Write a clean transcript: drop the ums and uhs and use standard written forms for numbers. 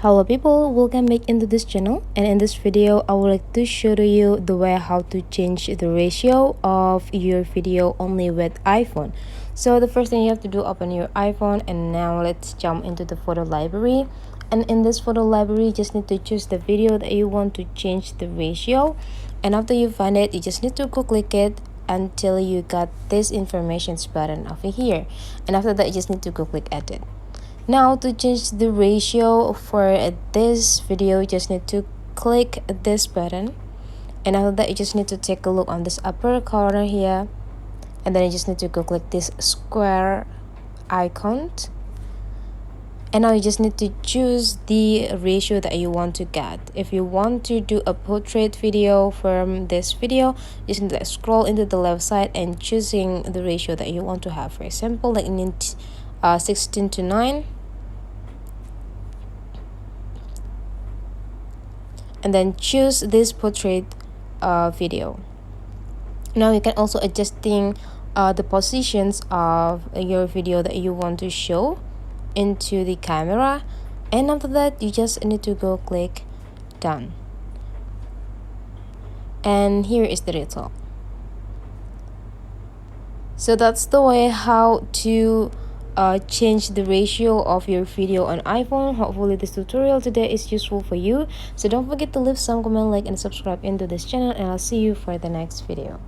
Hello people, welcome back into this channel, and in this video I would like to show to you the way how to change the ratio of your video only with iPhone. So the first thing you have to do, open your iPhone, and now let's jump into the photo library. And in this photo library, you just need to choose the video that you want to change the ratio, and after you find it, you just need to go click it until you got this information button over here, and after that you just need to go click edit. Now to change the ratio for this video, you just need to click this button, and after that you just need to take a look on this upper corner here, and then you just need to go click this square icon, and now you just need to choose the ratio that you want to get. If you want to do a portrait video from this video, you just need to scroll into the left side and choosing the ratio that you want to have. For example, like you need 16:9, and then choose this portrait video. Now you can also adjusting the positions of your video that you want to show into the camera, and after that you just need to go click done, and here is the result. So that's the way how to change the ratio of your video on iPhone. Hopefully this tutorial today is useful for you. So don't forget to leave some comment, like, and subscribe into this channel, and I'll see you for the next video.